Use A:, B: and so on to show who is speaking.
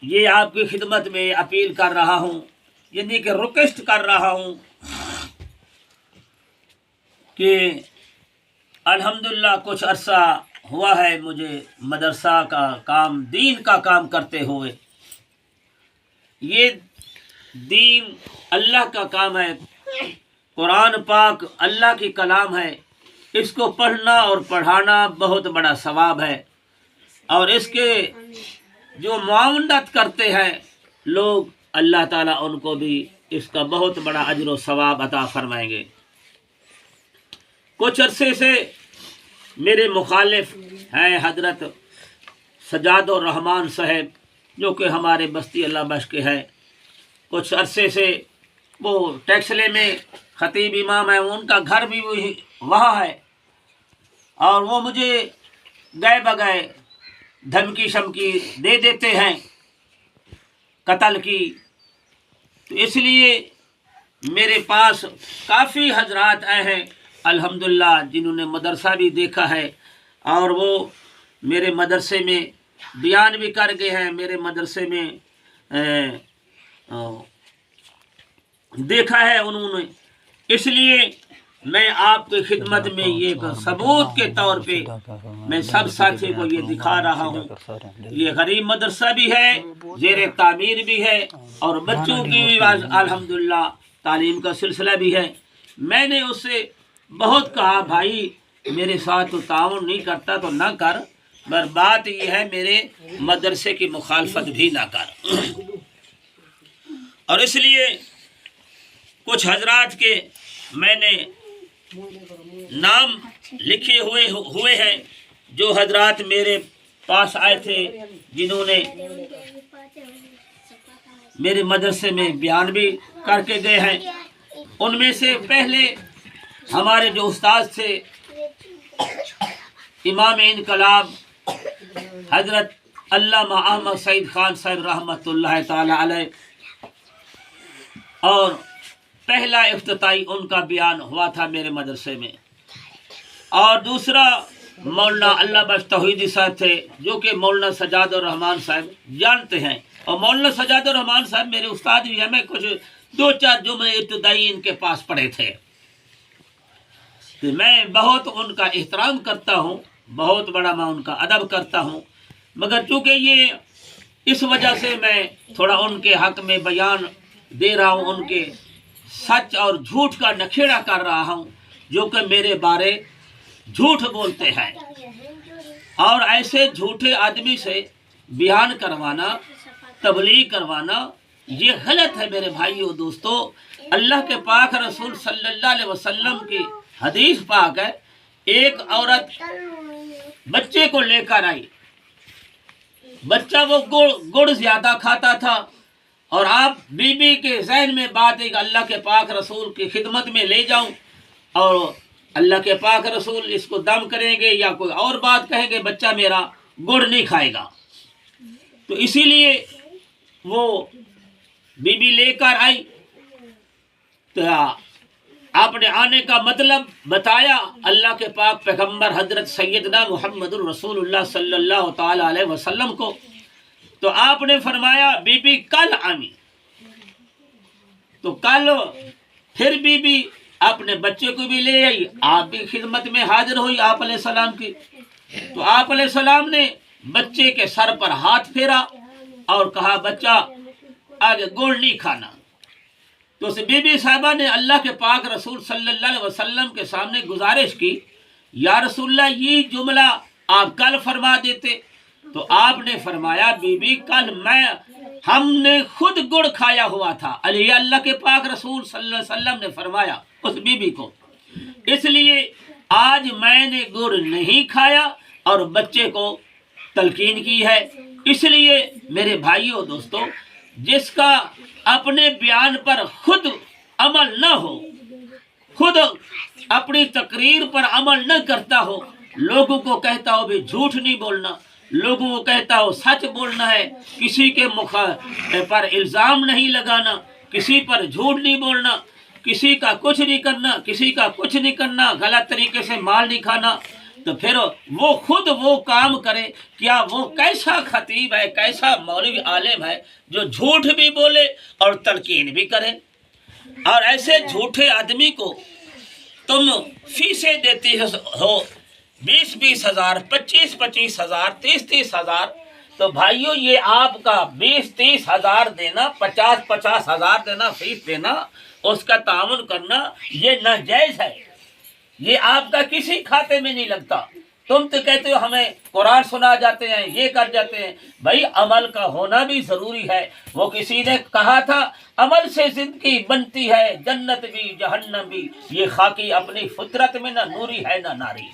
A: یہ آپ کی خدمت میں اپیل کر رہا ہوں، یعنی کہ ریکویسٹ کر رہا ہوں کہ الحمدللہ کچھ عرصہ ہوا ہے مجھے مدرسہ کا کام، دین کا کام کرتے ہوئے۔ یہ دین اللہ کا کام ہے، قرآن پاک اللہ کی کلام ہے، اس کو پڑھنا اور پڑھانا بہت بڑا ثواب ہے، اور اس کے جو معاونت کرتے ہیں لوگ، اللہ تعالیٰ ان کو بھی اس کا بہت بڑا اجر و ثواب عطا فرمائیں گے۔ کچھ عرصے سے میرے مخالف ہیں حضرت سجاد الرحمان صاحب، جو کہ ہمارے بستی اللہ بخش کے ہیں۔ کچھ عرصے سے وہ ٹیکسلے میں خطیب امام ہیں، ان کا گھر بھی وہاں ہے، اور وہ مجھے گئے بگئے دھمکی شمکی دے دیتے ہیں قتل کی۔ تو اس لیے میرے پاس کافی حضرات آئے ہیں الحمدللہ، جنہوں نے مدرسہ بھی دیکھا ہے، اور وہ میرے مدرسے میں بیان بھی کر گئے ہیں، میرے مدرسے میں دیکھا ہے انہوں نے۔ اس لیے میں آپ کی خدمت میں یہ ثبوت کے طور پہ میں سب ساتھی کو یہ دکھا رہا ہوں۔ یہ غریب مدرسہ بھی ہے، زیر تعمیر بھی ہے، اور بچوں کی بھی الحمدللہ تعلیم کا سلسلہ بھی ہے۔ میں نے اس سے بہت کہا، بھائی میرے ساتھ تو تعاون نہیں کرتا تو نہ کر، پر بات یہ ہے میرے مدرسے کی مخالفت بھی نہ کر۔ اور اس لیے کچھ حضرات کے میں نے نام لکھے ہوئے ہیں، جو حضرات میرے پاس آئے تھے، جنہوں نے میرے مدرسے میں بیان بھی کر کے گئے ہیں۔ ان میں سے پہلے ہمارے جو استاد تھے امام انقلاب حضرت علامہ احمد سعید خان صاحب رحمۃ اللہ تعالی علیہ، اور پہلا افتتاحی ان کا بیان ہوا تھا میرے مدرسے میں۔ اور دوسرا مولانا اللہ بخش توحیدی صاحب تھے، جو کہ مولانا سجاد الرحمان صاحب جانتے ہیں، اور مولانا سجاد الرحمان صاحب میرے استاد بھی ہیں۔ میں کچھ 2-4 جمعے ابتدائی ان کے پاس پڑھے تھے۔ میں بہت ان کا احترام کرتا ہوں، بہت بڑا میں ان کا ادب کرتا ہوں، مگر چونکہ یہ اس وجہ سے میں تھوڑا ان کے حق میں بیان دے رہا ہوں، ان کے سچ اور جھوٹ کا نکھیڑا کر رہا ہوں، جو کہ میرے بارے جھوٹ بولتے ہیں، اور ایسے جھوٹے آدمی سے بیان کروانا، تبلیغ کروانا، یہ غلط ہے میرے بھائیو دوستو۔ اللہ کے پاک رسول صلی اللہ علیہ وسلم کی حدیث پاک ہے، ایک عورت بچے کو لے کر آئی، بچہ وہ گڑ زیادہ کھاتا تھا، اور آپ بی بی کے ذہن میں بات ہے کہ اللہ کے پاک رسول کی خدمت میں لے جاؤں، اور اللہ کے پاک رسول اس کو دم کریں گے یا کوئی اور بات کہیں گے، بچہ میرا گڑ نہیں کھائے گا۔ تو اسی لیے وہ بی بی لے کر آئی، تو آپ نے آنے کا مطلب بتایا اللہ کے پاک پیغمبر حضرت سیدنا محمد الرسول اللہ صلی اللہ تعالی علیہ وسلم کو۔ تو آپ نے فرمایا بی بی کل آنی، تو کل پھر بی بی اپنے بچے کو بھی لے آئی، آپ بھی خدمت میں حاضر ہوئی آپ علیہ السلام کی۔ تو آپ علیہ السلام نے بچے کے سر پر ہاتھ پھیرا اور کہا بچہ آگے گڑ نہیں کھانا۔ تو اس بی بی صاحبہ نے اللہ کے پاک رسول صلی اللہ علیہ وسلم کے سامنے گزارش کی، یا رسول اللہ یہ جملہ آپ کل فرما دیتے۔ تو آپ نے فرمایا بی بی کل ہم نے خود گڑ کھایا ہوا تھا، اللہ کے پاک رسول صلی اللہ علیہ وسلم نے فرمایا اس بی بی کو، اس لیے آج میں نے گڑ نہیں کھایا اور بچے کو تلقین کی ہے۔ اس لیے میرے بھائیوں دوستو، جس کا اپنے بیان پر خود عمل نہ ہو، خود اپنی تقریر پر عمل نہ کرتا ہو، لوگوں کو کہتا ہو بھی جھوٹ نہیں بولنا، لوگوں کو کہتا ہو سچ بولنا ہے، کسی کے پر الزام نہیں لگانا، کسی پر جھوٹ نہیں بولنا، کسی کا کچھ نہیں کرنا، کسی کا کچھ نہیں کرنا، غلط طریقے سے مال نہیں کھانا، تو پھر وہ خود وہ کام کرے. کیا وہ کیسا خطیب ہے, کیسا مولوی عالم ہے جو جھوٹ بھی بولے اور تلقین بھی کرے. اور ایسے جھوٹے آدمی کو تم فیسیں دیتی ہو 20-20 ہزار, 25-25 ہزار, 30-30 ہزار. تو بھائیو یہ آپ کا 20-30 ہزار دینا, 50-50 ہزار دینا, فیس دینا, اس کا تعاون کرنا, یہ ناجائز ہے. یہ آپ کا کسی کھاتے میں نہیں لگتا. تم تو کہتے ہو ہمیں قرآن سنا جاتے ہیں, یہ کر جاتے ہیں. بھائی عمل کا ہونا بھی ضروری ہے. وہ کسی نے کہا تھا عمل سے زندگی بنتی ہے, جنت بھی جہنم بھی. یہ خاکی اپنی فطرت میں نہ نوری ہے نہ ناری.